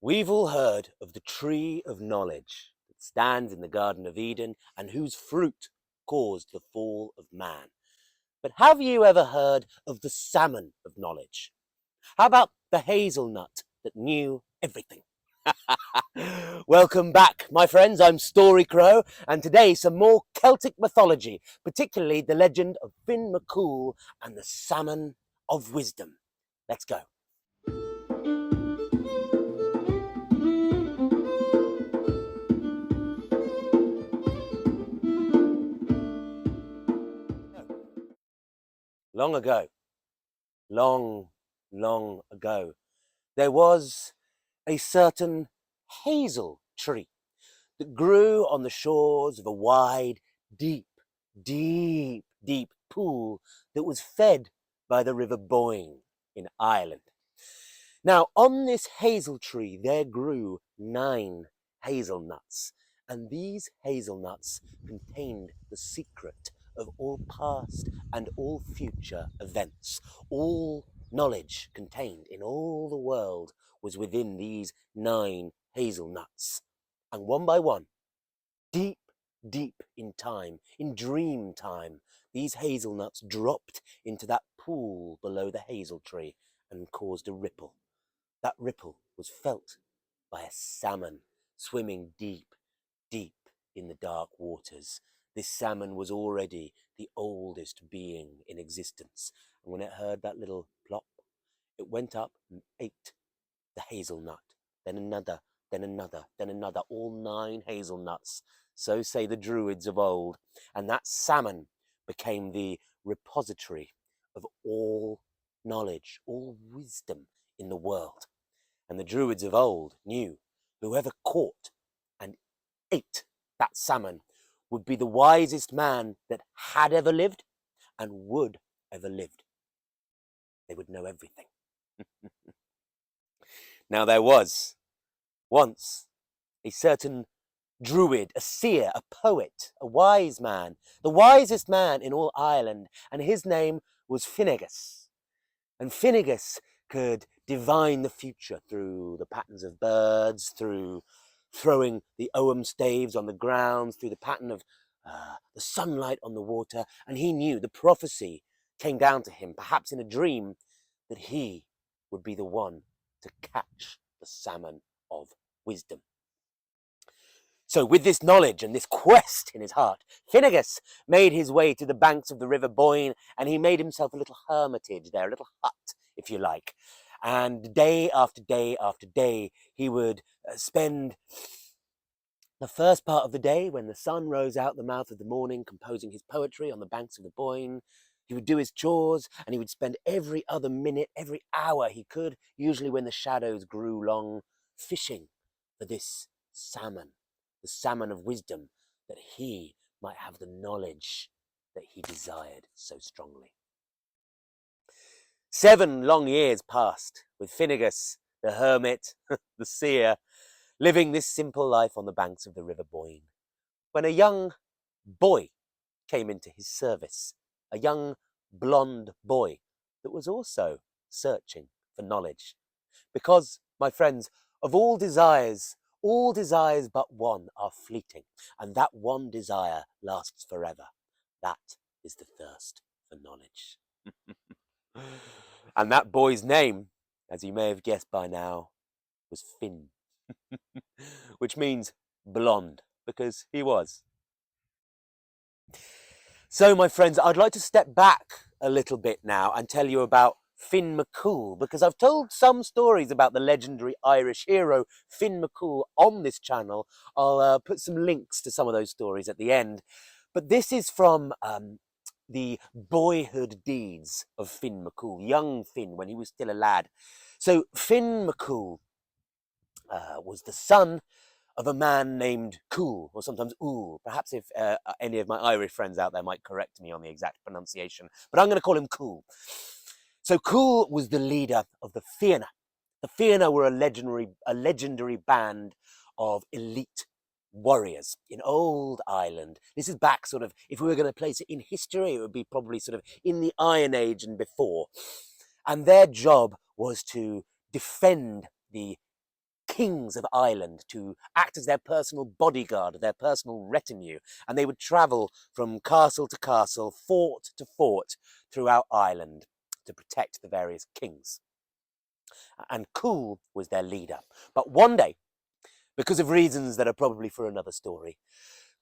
We've all heard of the tree of knowledge that stands in the Garden of Eden and whose fruit caused the fall of man. But have you ever heard of the salmon of knowledge? How about the hazelnut that knew everything? Welcome back, my friends. I'm Storycrow, and today some more Celtic mythology, particularly the legend of Fionn Mac Cumhaill and the Salmon of Wisdom. Let's go. Long ago, long ago, there was a certain hazel tree that grew on the shores of a wide, deep pool that was fed by the River Boyne in Ireland. Now, on this hazel tree, there grew 9 hazelnuts, and these hazelnuts contained the secret of all past and all future events. All knowledge contained in all the world was within these 9 hazelnuts. And one by one, deep in time, in dream time, these hazelnuts dropped into that pool below the hazel tree and caused a ripple. That ripple was felt by a salmon swimming deep in the dark waters. This salmon was already the oldest being in existence. And when it heard that little plop, it went up and ate the hazelnut, then another, all 9 hazelnuts. So say the Druids of old. And that salmon became the repository of all knowledge, all wisdom in the world. And the Druids of old knew whoever caught and ate that salmon would be the wisest man that had ever lived and would ever lived. They would know everything. Now there was once a certain druid, a seer, a poet, a wise man, the wisest man in all Ireland, and his name was Finnegas. And Finnegas could divine the future through the patterns of birds, through throwing the ogham staves on the ground, through the pattern of the sunlight on the water. And he knew the prophecy came down to him, perhaps in a dream, that he would be the one to catch the salmon of wisdom. So with this knowledge and this quest in his heart, Finnegas made his way to the banks of the River Boyne, and he made himself a little hermitage there, a little hut, if you like. And day after day, he would spend the first part of the day when the sun rose out the mouth of the morning, composing his poetry on the banks of the Boyne. He would do his chores, and he would spend every other minute, every hour he could, usually when the shadows grew long, fishing for this salmon, the salmon of wisdom, that he might have the knowledge that he desired so strongly. 7 long years passed with Finnegas, the hermit, the seer, living this simple life on the banks of the River Boyne, when a young boy came into his service, a young blonde boy that was also searching for knowledge. Because, my friends, of all desires but one are fleeting, and that one desire lasts forever. That is the thirst for knowledge. And that boy's name, as you may have guessed by now, was Fionn, which means blonde, because he was. So, my friends, I'd like to step back a little bit now and tell you about Fionn Mac Cumhaill, because I've told some stories about the legendary Irish hero Fionn Mac Cumhaill on this channel. I'll put some links to some of those stories at the end. But this is from the boyhood deeds of Fionn Mac Cumhaill, young Fionn, when he was still a lad. So Fionn Mac Cumhaill was the son of a man named Cumhaill, or sometimes Ool. Perhaps if any of my Irish friends out there might correct me on the exact pronunciation, but I'm going to call him Cumhaill. So Cumhaill was the leader of the Fianna. The Fianna were a legendary band of elite warriors in old Ireland. This is back sort of, if we were going to place it in history, it would be probably sort of in the Iron Age and before. And their job was to defend the kings of Ireland to act as their personal bodyguard, their personal retinue, and they would travel from castle to castle, fort to fort throughout Ireland to protect the various kings. And Cumhaill was their leader. But one day, because of reasons that are probably for another story,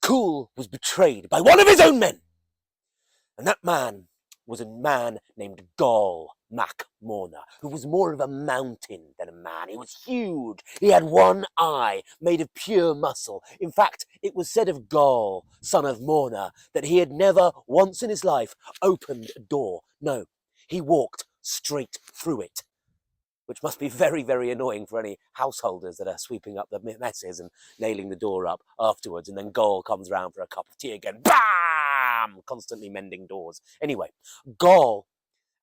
Cumhaill was betrayed by one of his own men. And that man was a man named Mac Cumhaill, who was more of a mountain than a man. He was huge. He had one eye made of pure muscle. In fact, it was said of Gall, son of Morna, that he had never once in his life opened a door. No, he walked straight through it, which must be very, very annoying for any householders that are sweeping up the messes and nailing the door up afterwards. And then Gall comes round for a cup of tea again. Bam! Constantly mending doors. Anyway, Gall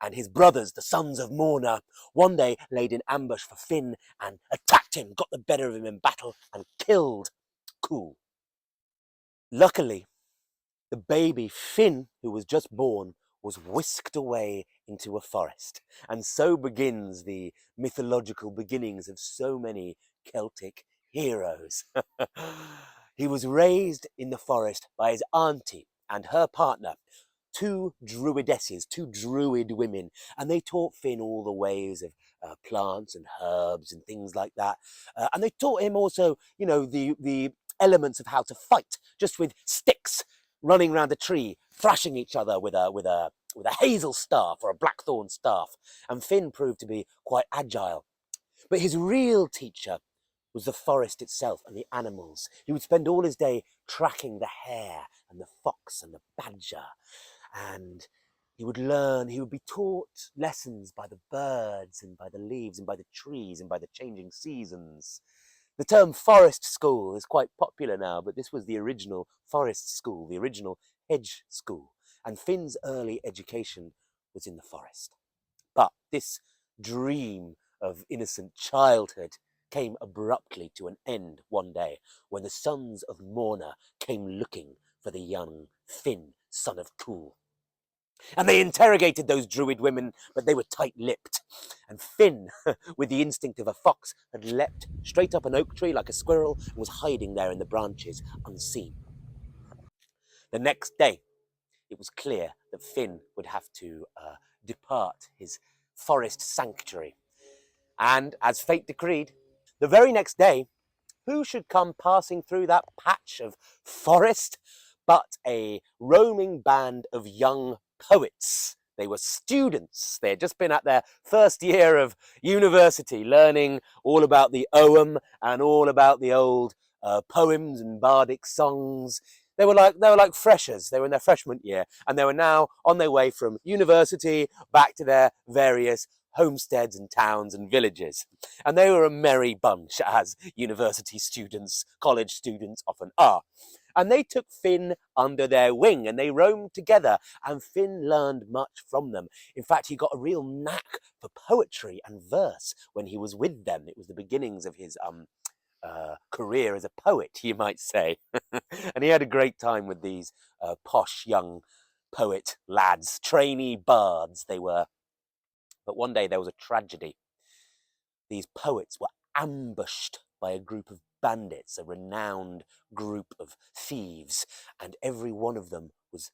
and his brothers, the sons of Morna, one day laid in ambush for Fionn and attacked him, got the better of him in battle, and killed Cumhaill. Luckily, the baby Fionn, who was just born, was whisked away into a forest. And so begins the mythological beginnings of so many Celtic heroes. He was raised in the forest by his auntie and her partner, two druidesses, two druid women, and they taught Fionn all the ways of plants and herbs and things like that. And they taught him also, the elements of how to fight, just with sticks, running around a tree, thrashing each other with a hazel staff or a blackthorn staff. And Fionn proved to be quite agile. But his real teacher was the forest itself and the animals. He would spend all his day tracking the hare and the fox and the badger. And he would be taught lessons by the birds and by the leaves and by the trees and by the changing seasons. The term forest school is quite popular now, but this was the original forest school, the original hedge school. And Finn's early education was in the forest. But this dream of innocent childhood came abruptly to an end one day when the sons of Morna came looking for the young Fionn, son of Cumhaill. And they interrogated those druid women, but they were tight-lipped. And Fionn, with the instinct of a fox, had leapt straight up an oak tree like a squirrel and was hiding there in the branches, unseen. The next day, it was clear that Fionn would have to depart his forest sanctuary. And as fate decreed, the very next day, who should come passing through that patch of forest but a roaming band of young poets. They were students. They had just been at their first year of university, learning all about the Ogham and all about the old poems and bardic songs. They were like freshers. They were in their freshman year, and they were now on their way from university back to their various homesteads and towns and villages. And they were a merry bunch, as university students, college students often are. And they took Fionn under their wing and they roamed together, and Fionn learned much from them. In fact, he got a real knack for poetry and verse when he was with them. It was the beginnings of his career as a poet, you might say. And he had a great time with these posh young poet lads, trainee bards they were. But one day there was a tragedy. These poets were ambushed by a group of bandits, a renowned group of thieves, and every one of them was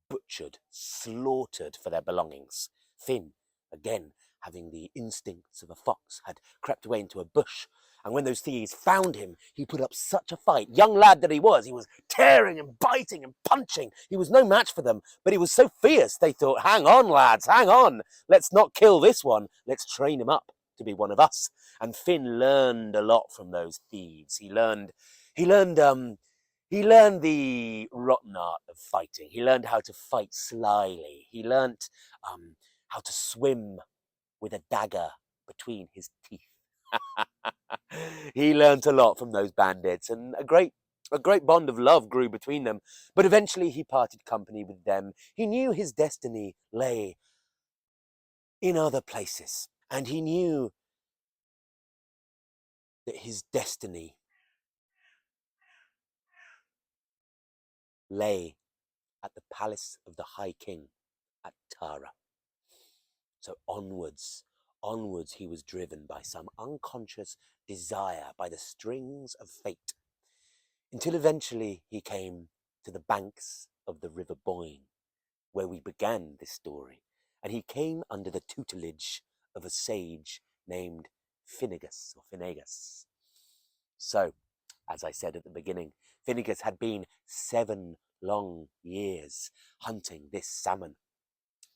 butchered, slaughtered for their belongings. Fionn, again, having the instincts of a fox, had crept away into a bush, and when those thieves found him, he put up such a fight. Young lad that he was tearing and biting and punching. He was no match for them, but he was so fierce, they thought, hang on, lads, hang on. Let's not kill this one. Let's train him up to be one of us. And Fionn learned a lot from those thieves. He learned the rotten art of fighting. He learned how to fight slyly. He learned how to swim with a dagger between his teeth. He learnt a lot from those bandits, and a great bond of love grew between them. But eventually he parted company with them. He knew his destiny lay in other places, and he knew that his destiny lay at the palace of the High King at Tara. So onwards he was driven by some unconscious desire, by the strings of fate, until eventually he came to the banks of the River Boyne, where we began this story, and he came under the tutelage of a sage named Finnegas or Finnegas. So, as I said at the beginning, Finnegas had been 7 long years hunting this salmon,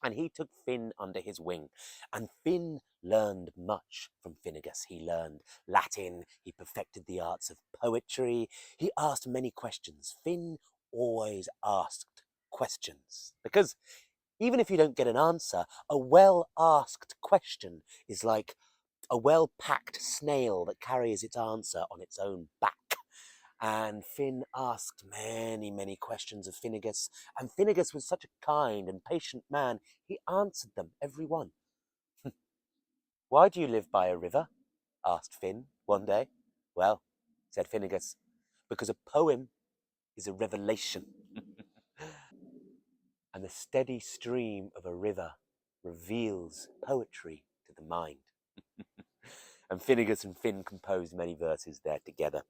and he took Finn under his wing, and Finn learned much from Finnegas. He learned Latin, he perfected the arts of poetry, he asked many questions. Finn always asked questions, because even if you don't get an answer, a well-asked question is like a well-packed snail that carries its answer on its own back. And Finn asked many, many questions of Finnegas, and Finnegas was such a kind and patient man, he answered them, every one. "Why do you live by a river?" asked Finn one day. "Well," said Finnegas, "because a poem is a revelation." And the steady stream of a river reveals poetry to the mind. And Finnegas and Finn composed many verses there together.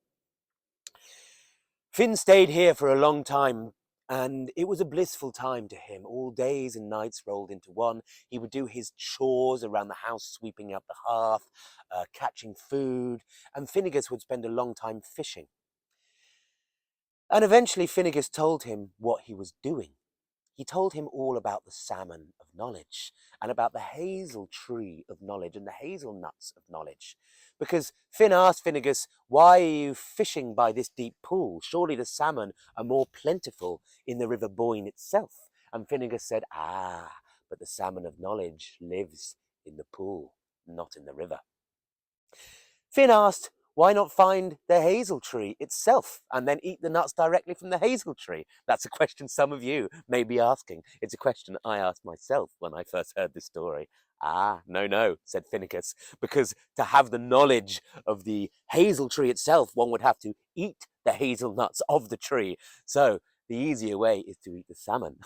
Finn stayed here for a long time, and it was a blissful time to him. All days and nights rolled into one. He would do his chores around the house, sweeping up the hearth, catching food, and Finnegas would spend a long time fishing. And eventually Finnegas told him what he was doing. He told him all about the salmon of knowledge and about the hazel tree of knowledge and the hazelnuts of knowledge. Because Finn asked Finnegas, "Why are you fishing by this deep pool? Surely the salmon are more plentiful in the River Boyne itself." And Finnegas said, but the salmon of knowledge lives in the pool, not in the river." Finn asked, "Why not find the hazel tree itself and then eat the nuts directly from the hazel tree?" That's a question some of you may be asking. It's a question I asked myself when I first heard this story. No, said Finnegas, because to have the knowledge of the hazel tree itself, one would have to eat the hazelnuts of the tree. So the easier way is to eat the salmon.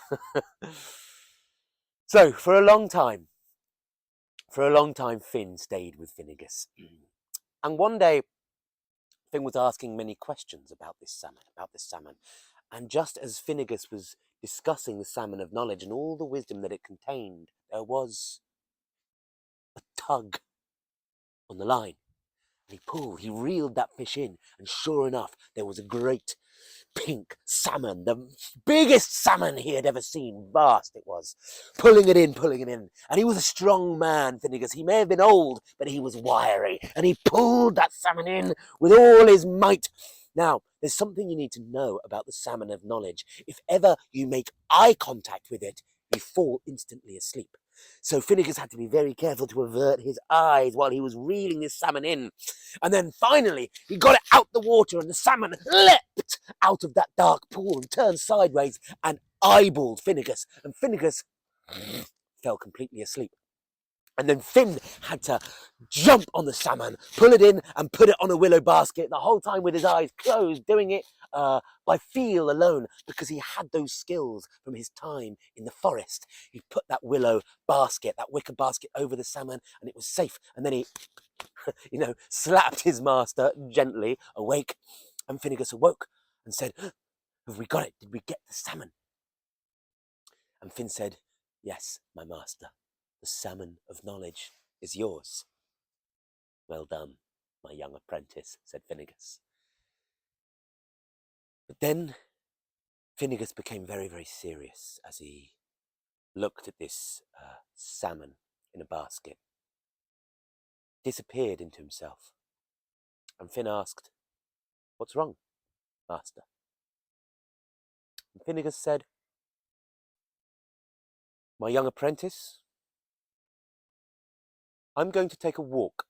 So for a long time, Finn stayed with Finnegas. And one day, Finn was asking many questions about this salmon. And just as Finnegas was discussing the salmon of knowledge and all the wisdom that it contained, there was a tug on the line. And he reeled that fish in, and sure enough, there was a great pink salmon, the biggest salmon he had ever seen. Vast it was, pulling it in. And he was a strong man, Finnegas. He may have been old, but he was wiry, and he pulled that salmon in with all his might. Now, there's something you need to know about the salmon of knowledge. If ever you make eye contact with it, you fall instantly asleep. So Finnegas had to be very careful to avert his eyes while he was reeling this salmon in. And then finally, he got it out the water, and the salmon leapt out of that dark pool and turned sideways and eyeballed Finnegas. And Finnegas fell completely asleep. And then Finn had to jump on the salmon, pull it in and put it on a willow basket, the whole time with his eyes closed, doing it by feel alone, because he had those skills from his time in the forest. He put that wicker basket over the salmon, and it was safe. And then he, slapped his master gently awake. And Finnegas awoke and said, "Have we got it? Did we get the salmon?" And Finn said, "Yes, my master. The salmon of knowledge is yours." "Well done, my young apprentice," said Finnegas. But then Finnegas became very, very serious as he looked at this salmon in a basket. Disappeared into himself. And Finn asked, "What's wrong, master?" And Finnegas said, "My young apprentice, I'm going to take a walk.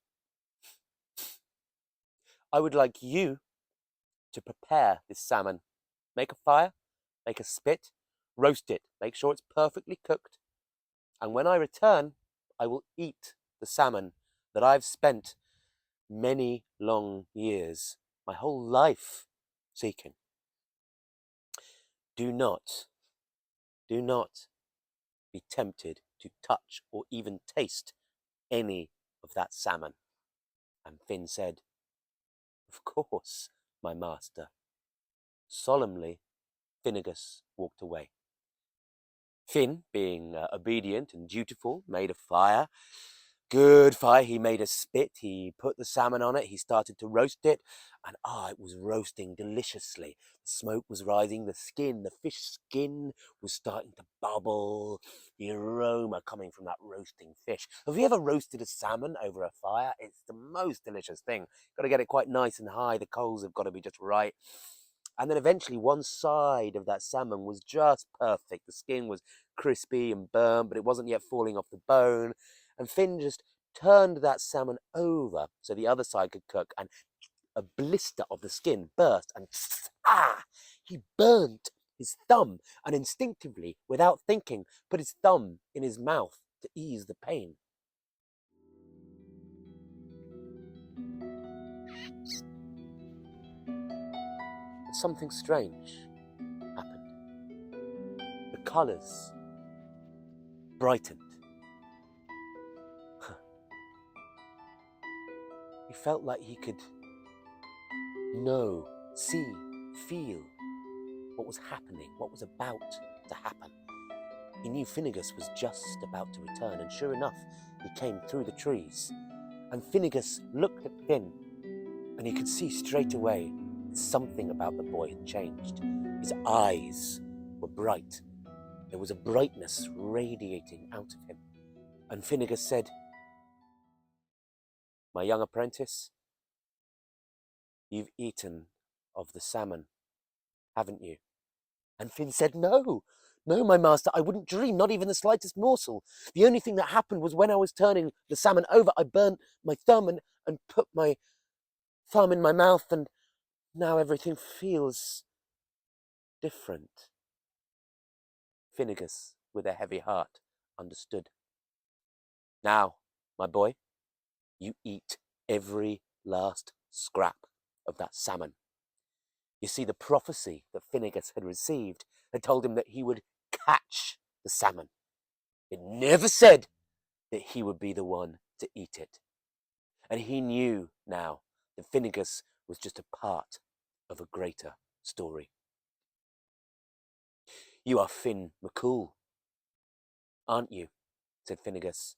I would like you to prepare this salmon. Make a fire, make a spit, roast it, make sure it's perfectly cooked. And when I return, I will eat the salmon that I've spent many long years, my whole life, seeking. Do not be tempted to touch or even taste any of that salmon." And Finn said, course, my master." Solemnly, Finnegas walked away. Finn, being obedient and dutiful, made a fire. Good fire. He made a spit. He put the salmon on it. He started to roast it. And it was roasting deliciously. The smoke was rising. The fish skin was starting to bubble. The aroma coming from that roasting fish. Have you ever roasted a salmon over a fire? It's the most delicious thing. Got to get it quite nice and high. The coals have got to be just right. And then eventually one side of that salmon was just perfect. The skin was crispy and burnt, but it wasn't yet falling off the bone. And Finn just turned that salmon over so the other side could cook, and a blister of the skin burst, and he burnt his thumb, and instinctively, without thinking, put his thumb in his mouth to ease the pain. Something strange happened. The colours brightened. He felt like he could know, see, feel what was happening, what was about to happen. He knew Finnegas was just about to return, and sure enough, he came through the trees. And Finnegas looked at Finn, and he could see straight away something about the boy had changed. His eyes were bright. There was a brightness radiating out of him. And Finnegas said, "My young apprentice, you've eaten of the salmon, haven't you?" And Finn said, "No, my master, I wouldn't dream, not even the slightest morsel. The only thing that happened was when I was turning the salmon over, I burnt my thumb and put my thumb in my mouth, and now everything feels different." Finnegas, with a heavy heart, understood. "Now, my boy, you eat every last scrap of that salmon." You see, the prophecy that Finnegas had received had told him that he would catch the salmon. It never said that he would be the one to eat it. And he knew now that Finnegas was just a part of a greater story. "You are Fionn Mac Cumhaill, aren't you?" said Finnegas.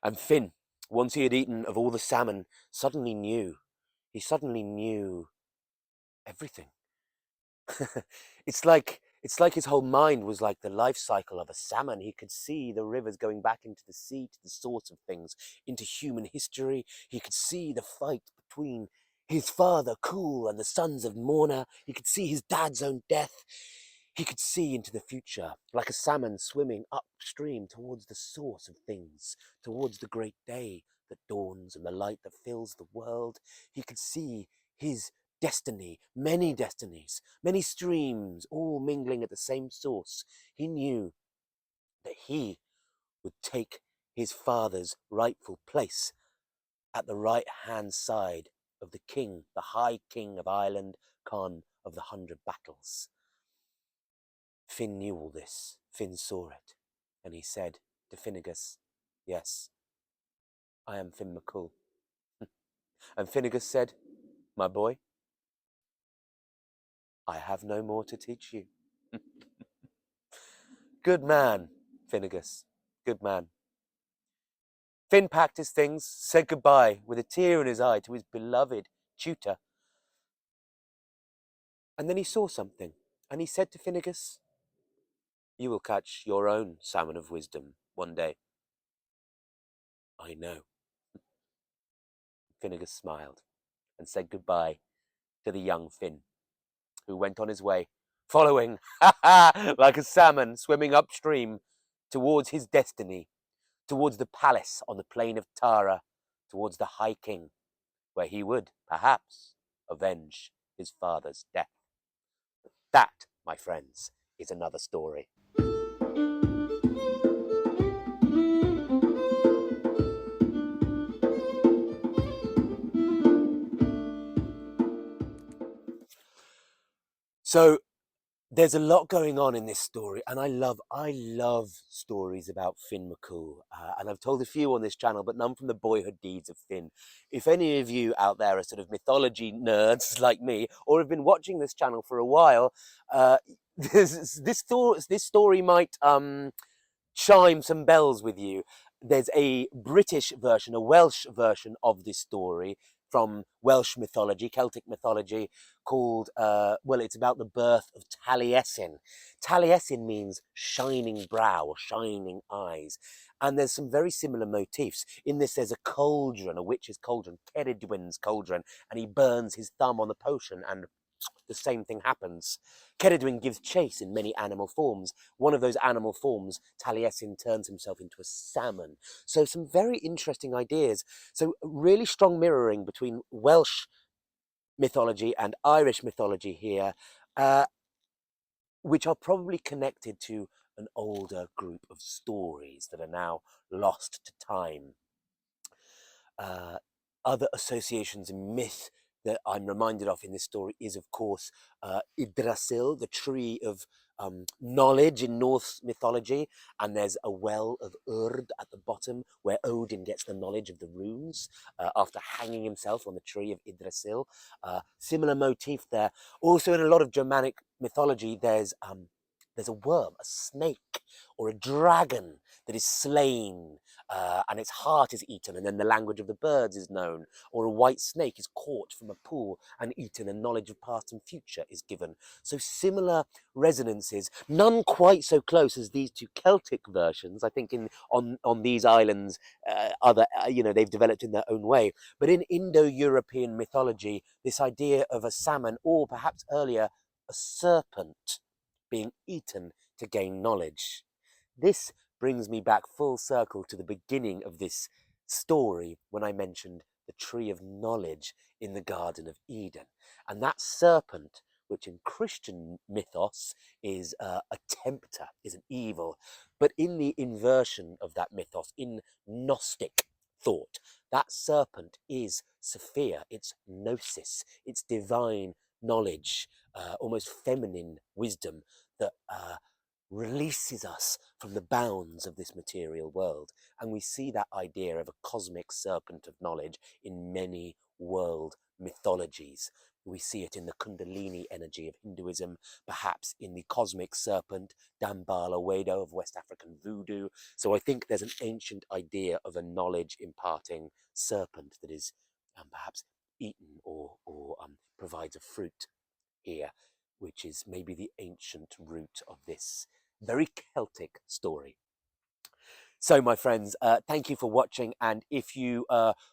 And Finn, once he had eaten of all the salmon, suddenly knew. He suddenly knew everything. It's like his whole mind was like the life cycle of a salmon. He could see the rivers going back into the sea, to the source of things, into human history. He could see the fight between his father, Cumhaill, and the sons of Morna. He could see his dad's own death. He could see into the future, like a salmon swimming upstream towards the source of things, towards the great day that dawns and the light that fills the world. He could see his destiny, many destinies, many streams, all mingling at the same source. He knew that he would take his father's rightful place at the right-hand side of the king, the High King of Ireland, Conn of the 100 Battles. Finn knew all this. Finn saw it, and he said to Finnegas, "Yes, I am Fionn Mac Cumhaill." And Finnegas said, "My boy, I have no more to teach you." Good man, Finnegas, good man. Finn packed his things, said goodbye with a tear in his eye to his beloved tutor. And then he saw something, and he said to Finnegas, "You will catch your own Salmon of Wisdom one day." "I know." Finnegas smiled and said goodbye to the young Finn, who went on his way, following, like a salmon swimming upstream towards his destiny, towards the palace on the plain of Tara, towards the High King, where he would, perhaps, avenge his father's death. That, my friends, is another story. So There's a lot going on in this story, and I love stories about Fionn Mac Cumhaill, and I've told a few on this channel, but none from the boyhood deeds of Fionn. If any of you out there are sort of mythology nerds like me, or have been watching this channel for a while, this story might chime some bells with you. There's a British version, a Welsh version of this story from Welsh mythology, Celtic mythology, called, well, it's about the birth of Taliesin. Taliesin means shining brow or shining eyes. And there's some very similar motifs. In this, there's a cauldron, a witch's cauldron, Ceredwen's cauldron, and he burns his thumb on the potion and the same thing happens. Ceredwen gives chase in many animal forms. One of those animal forms, Taliesin turns himself into a salmon. So some very interesting ideas. So really strong mirroring between Welsh mythology and Irish mythology here, which are probably connected to an older group of stories that are now lost to time. Other associations in myth that I'm reminded of in this story is, of course, Yggdrasil, the tree of knowledge in Norse mythology, and there's a well of Urd at the bottom where Odin gets the knowledge of the runes after hanging himself on the tree of Yggdrasil. Similar motif there. Also, in a lot of Germanic mythology, there's a worm, a snake, or a dragon that is slain, and its heart is eaten, and then the language of the birds is known. Or a white snake is caught from a pool and eaten, and knowledge of past and future is given. So similar resonances, none quite so close as these two Celtic versions. I think on these islands, they've developed in their own way. But in Indo-European mythology, this idea of a salmon, or perhaps earlier, a serpent, being eaten to gain knowledge. This brings me back full circle to the beginning of this story when I mentioned the tree of knowledge in the Garden of Eden. And that serpent, which in Christian mythos is a tempter, is an evil, but in the inversion of that mythos, in Gnostic thought, that serpent is Sophia, it's gnosis, it's divine knowledge, almost feminine wisdom that releases us from the bounds of this material world. And we see that idea of a cosmic serpent of knowledge in many world mythologies. We see it in the Kundalini energy of Hinduism, perhaps in the cosmic serpent, Dambala Wedo of West African voodoo. So I think there's an ancient idea of a knowledge imparting serpent that is perhaps eaten or provides a fruit here, which is maybe the ancient root of this very Celtic story. So, my friends, thank you for watching. And if you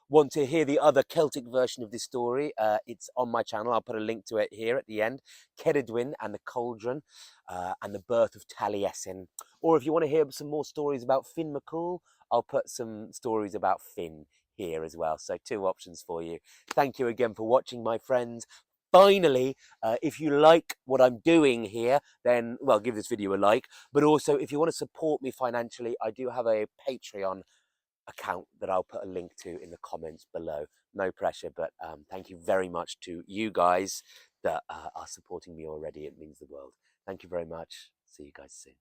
want to hear the other Celtic version of this story, it's on my channel. I'll put a link to it here at the end. Ceredwen and the Cauldron and the birth of Taliesin. Or if you want to hear some more stories about Fionn Mac Cumhaill, I'll put some stories about Fionn here as well. So 2 options for you. Thank you again for watching, my friends. Finally, if you like what I'm doing here, then, well, give this video a like. But also, if you want to support me financially, I do have a Patreon account that I'll put a link to in the comments below. No pressure, but thank you very much to you guys that are supporting me already. It means the world. Thank you very much. See you guys soon.